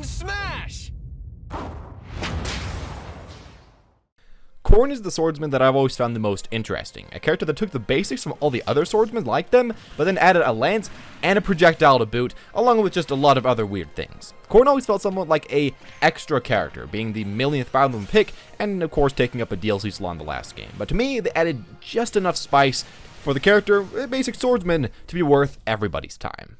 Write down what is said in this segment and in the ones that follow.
in Smash! Corrin is the swordsman that I've always found the most interesting, a character that took the basics from all the other swordsmen like them, but then added a lance and a projectile to boot, along with just a lot of other weird things. Corrin always felt somewhat like a extra character, being the millionth Fire Emblem pick, and of course taking up a DLC slot in the last game. But to me, they added just enough spice for the character, a basic swordsman, to be worth everybody's time.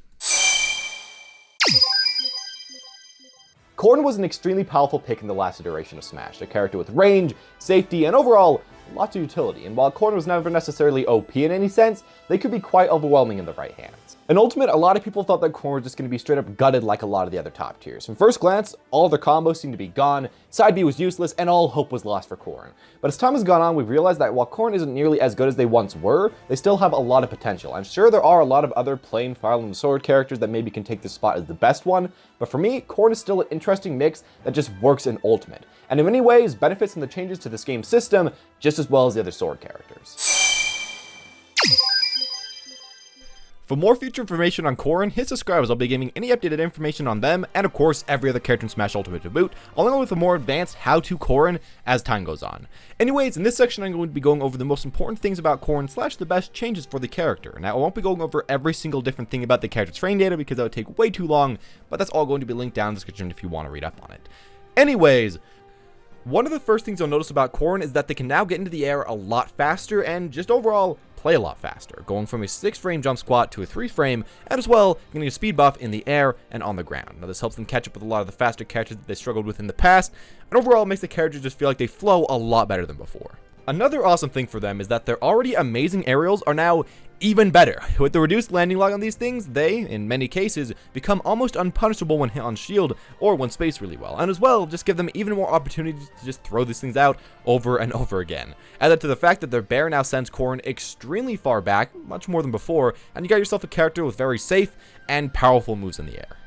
Corrin was an extremely powerful pick in the last iteration of Smash, a character with range, safety, and overall, lots of utility, and while Corrin was never necessarily OP in any sense, they could be quite overwhelming in the right hands. In Ultimate, a lot of people thought that Corrin was just going to be straight up gutted like a lot of the other top tiers. From first glance, all their combos seemed to be gone, side B was useless, and all hope was lost for Corrin. But as time has gone on, we've realized that while Corrin isn't nearly as good as they once were, they still have a lot of potential. I'm sure there are a lot of other plain Fire Emblem Sword characters that maybe can take this spot as the best one, but for me, Corrin is still an interesting mix that just works in Ultimate, and in many ways benefits from the changes to this game's system just as well as the other Sword characters. For more future information on Corrin, hit subscribe as I'll be giving any updated information on them, and of course every other character in Smash Ultimate to boot, along with a more advanced how-to Corrin as time goes on. Anyways, in this section I'm going to be going over the most important things about Corrin / the best changes for the character. Now I won't be going over every single different thing about the character's training data because that would take way too long, but that's all going to be linked down in the description if you want to read up on it. Anyways, one of the first things you'll notice about Corrin is that they can now get into the air a lot faster and just overall play a lot faster, going from a 6-frame jump squat to a 3-frame, and as well getting a speed buff in the air and on the ground. Now this helps them catch up with a lot of the faster characters that they struggled with in the past, and overall makes the characters just feel like they flow a lot better than before. Another awesome thing for them is that their already amazing aerials are now even better. With the reduced landing log on these things, they, in many cases, become almost unpunishable when hit on shield or when spaced really well, and as well, just give them even more opportunities to just throw these things out over and over again. Add that to the fact that their bear now sends Corrin extremely far back, much more than before, and you got yourself a character with very safe and powerful moves in the air.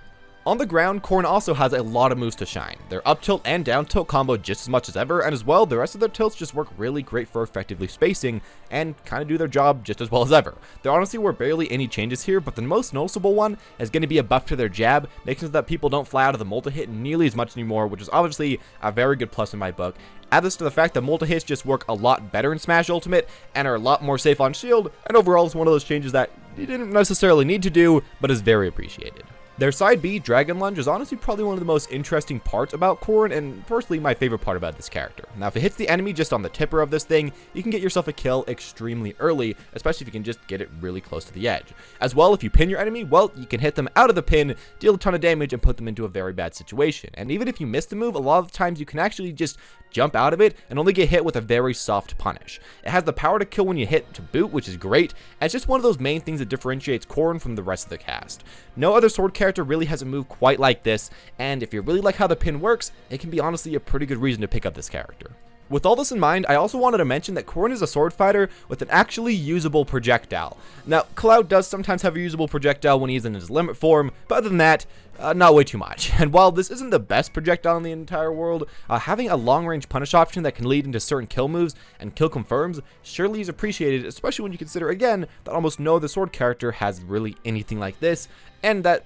On the ground, Corrin also has a lot of moves to shine. Their up tilt and down tilt combo just as much as ever, and as well, the rest of their tilts just work really great for effectively spacing and kind of do their job just as well as ever. There honestly were barely any changes here, but the most noticeable one is going to be a buff to their jab, making it so that people don't fly out of the multi-hit nearly as much anymore, which is obviously a very good plus in my book. Add this to the fact that multi-hits just work a lot better in Smash Ultimate and are a lot more safe on shield, and overall it's one of those changes that you didn't necessarily need to do, but is very appreciated. Their side B, Dragon Lunge, is honestly probably one of the most interesting parts about Corrin, and personally my favorite part about this character. Now if it hits the enemy just on the tipper of this thing, you can get yourself a kill extremely early, especially if you can just get it really close to the edge. As well, if you pin your enemy, well, you can hit them out of the pin, deal a ton of damage, and put them into a very bad situation. And even if you miss the move, a lot of times you can actually just jump out of it and only get hit with a very soft punish. It has the power to kill when you hit to boot, which is great, and it's just one of those main things that differentiates Corrin from the rest of the cast. No other sword character really has a move quite like this, and if you really like how the pin works, it can be honestly a pretty good reason to pick up this character. With all this in mind, I also wanted to mention that Corrin is a sword fighter with an actually usable projectile. Now, Cloud does sometimes have a usable projectile when he's in his limit form, but other than that, not way too much. And while this isn't the best projectile in the entire world, having a long-range punish option that can lead into certain kill moves and kill confirms surely is appreciated, especially when you consider, again, that almost no other sword character has really anything like this, and that,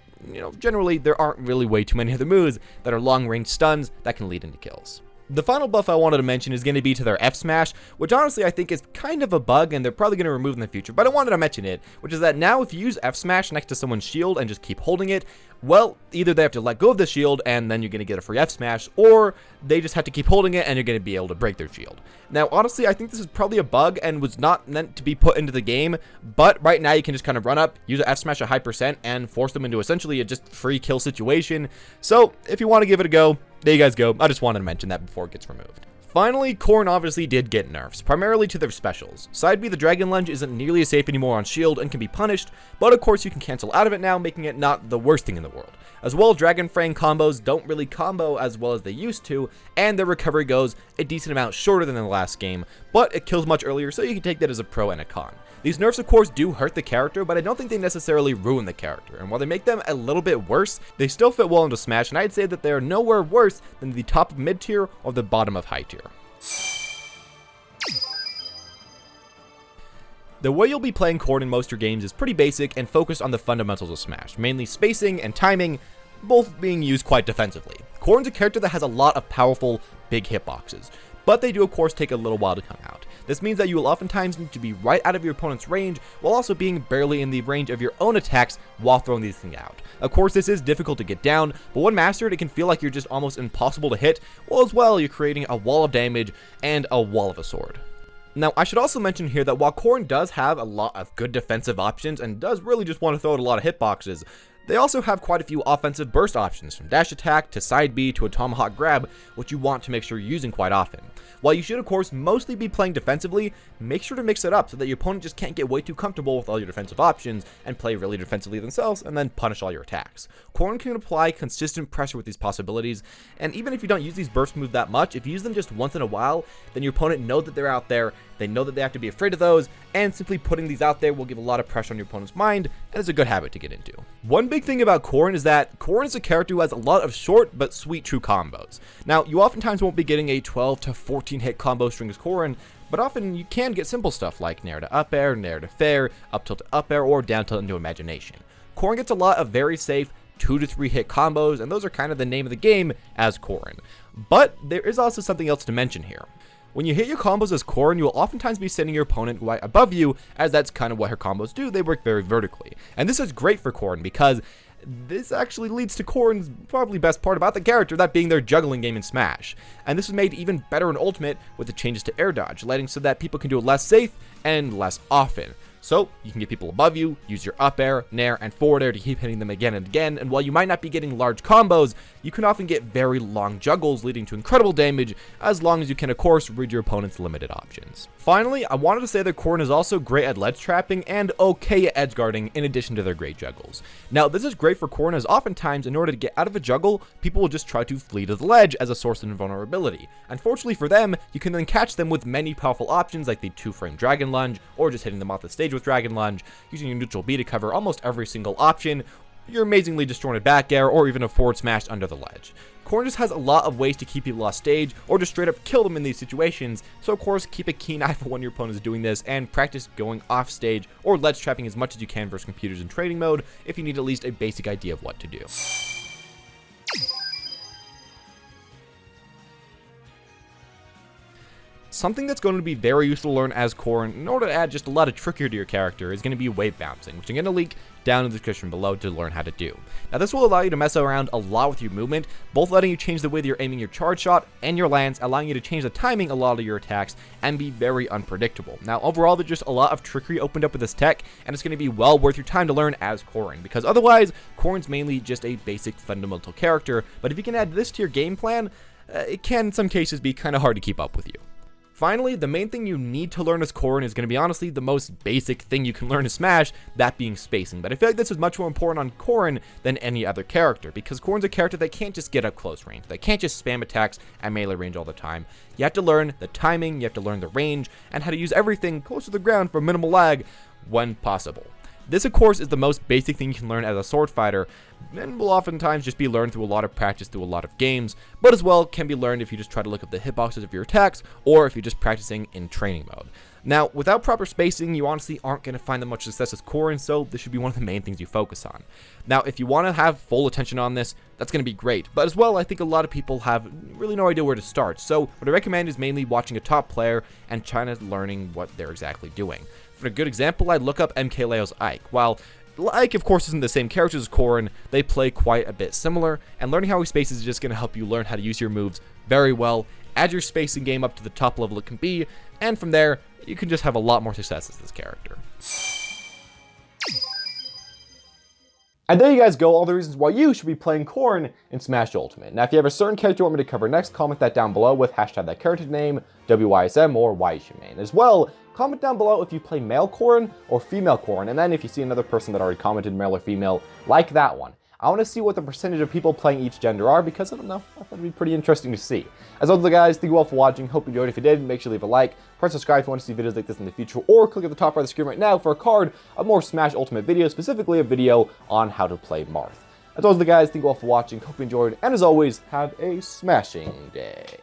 generally there aren't really way too many other moves that are long-range stuns that can lead into kills. The final buff I wanted to mention is going to be to their F smash, which honestly I think is kind of a bug and they're probably going to remove in the future, but I wanted to mention it, which is that now if you use F smash next to someone's shield and just keep holding it, well, either they have to let go of the shield and then you're going to get a free F smash, or they just have to keep holding it and you're going to be able to break their shield. Now, honestly, I think this is probably a bug and was not meant to be put into the game, but right now you can just kind of run up, use a F smash at high percent, and force them into essentially a just free kill situation. So, if you want to give it a go, there you guys go. I just wanted to mention that before it gets removed. Finally, Corrin obviously did get nerfs, primarily to their specials. Side B, the Dragon Lunge, isn't nearly as safe anymore on shield and can be punished, but of course you can cancel out of it now, making it not the worst thing in the world. As well, Dragon Frame combos don't really combo as well as they used to, and their recovery goes a decent amount shorter than in the last game, but it kills much earlier, so you can take that as a pro and a con. These nerfs of course do hurt the character, but I don't think they necessarily ruin the character, and while they make them a little bit worse, they still fit well into Smash, and I'd say that they're nowhere worse than the top of mid tier or the bottom of high tier. The way you'll be playing Corrin in most of your games is pretty basic and focused on the fundamentals of Smash, mainly spacing and timing, both being used quite defensively. Corrin's a character that has a lot of powerful, big hitboxes, but they do of course take a little while to come out. This means that you will oftentimes need to be right out of your opponent's range, while also being barely in the range of your own attacks while throwing these things out. Of course, this is difficult to get down, but when mastered, it can feel like you're just almost impossible to hit, while as well you're creating a wall of damage and a wall of a sword. Now, I should also mention here that while Corrin does have a lot of good defensive options and does really just want to throw out a lot of hitboxes, they also have quite a few offensive burst options, from dash attack to side B to a tomahawk grab, which you want to make sure you're using quite often. While you should of course mostly be playing defensively, make sure to mix it up so that your opponent just can't get way too comfortable with all your defensive options and play really defensively themselves and then punish all your attacks. Corrin can apply consistent pressure with these possibilities, and even if you don't use these burst moves that much, if you use them just once in a while, then your opponent knows that they're out there, they know that they have to be afraid of those, and simply putting these out there will give a lot of pressure on your opponent's mind, and it's a good habit to get into. One big thing about Corrin is that Corrin is a character who has a lot of short but sweet true combos. Now, you oftentimes won't be getting a 12 to 14 hit combo string as Corrin, but often you can get simple stuff like nair to up air, nair to fair, up tilt to up air, or down tilt into imagination. Corrin gets a lot of very safe 2 to 3 hit combos, and those are kind of the name of the game as Corrin. But there is also something else to mention here. When you hit your combos as Corrin, you will oftentimes be sending your opponent right above you, as that's kind of what her combos do. They work very vertically. And this is great for Corrin because this actually leads to Corrin's probably best part about the character, that being their juggling game in Smash. And this is made even better in Ultimate with the changes to air dodge, letting so that people can do it less safe and less often. So you can get people above you, use your up air, nair, and forward air to keep hitting them again and again, and while you might not be getting large combos, you can often get very long juggles leading to incredible damage, as long as you can of course read your opponent's limited options. Finally, I wanted to say that Corrin is also great at ledge trapping and okay at edge guarding in addition to their great juggles. Now this is great for Corrin as oftentimes in order to get out of a juggle, people will just try to flee to the ledge as a source of invulnerability. Unfortunately for them, you can then catch them with many powerful options like the 2-frame Dragon Lunge, or just hitting them off the stage with Dragon Lunge, using your neutral B to cover almost every single option, your amazingly disjointed back air, or even a forward smash under the ledge. Corrin just has a lot of ways to keep people off stage, or just straight up kill them in these situations, so of course keep a keen eye for when your opponent is doing this, and practice going off stage or ledge trapping as much as you can versus computers in training mode if you need at least a basic idea of what to do. Something that's going to be very useful to learn as Corrin in order to add just a lot of trickier to your character is going to be wave bouncing, which I'm going to link down in the description below to learn how to do. Now this will allow you to mess around a lot with your movement, both letting you change the way that you're aiming your charge shot and your lance, allowing you to change the timing a lot of your attacks and be very unpredictable. Now overall there's just a lot of trickery opened up with this tech, and it's going to be well worth your time to learn as Corrin, because otherwise Corrin's mainly just a basic fundamental character, but if you can add this to your game plan, it can in some cases be kind of hard to keep up with you. Finally, the main thing you need to learn as Corrin is going to be honestly the most basic thing you can learn in Smash, that being spacing. But I feel like this is much more important on Corrin than any other character, because Corrin's a character that can't just get up close range, that can't just spam attacks at melee range all the time. You have to learn the timing, you have to learn the range, and how to use everything close to the ground for minimal lag when possible. This, of course, is the most basic thing you can learn as a sword fighter, and will oftentimes just be learned through a lot of practice through a lot of games, but as well can be learned if you just try to look up the hitboxes of your attacks, or if you're just practicing in training mode. Now, without proper spacing, you honestly aren't going to find that much success as Corrin, so this should be one of the main things you focus on. Now, if you want to have full attention on this, that's going to be great, but as well, I think a lot of people have really no idea where to start, so what I recommend is mainly watching a top player and trying to learning what they're exactly doing. For a good example, I'd look up MKLeo's Ike. While Ike, of course, isn't the same character as Corrin, they play quite a bit similar, and learning how he spaces is just going to help you learn how to use your moves very well, add your spacing game up to the top level it can be, and from there, you can just have a lot more success as this character. And there you guys go, all the reasons why you should be playing Corrin in Smash Ultimate. Now, if you have a certain character you want me to cover next, comment that down below with hashtag that character name, WYSM, or Why You Should Main. As well, comment down below if you play male Corrin or female Corrin, and then if you see another person that already commented male or female, like that one. I want to see what the percentage of people playing each gender are, because I don't know, I thought it'd be pretty interesting to see. As always guys, thank you all for watching, hope you enjoyed. If you did, make sure to leave a like, press subscribe if you want to see videos like this in the future, or click at the top right of the screen right now for a card of more Smash Ultimate videos, specifically a video on how to play Marth. As always guys, thank you all for watching, hope you enjoyed, and as always, have a smashing day.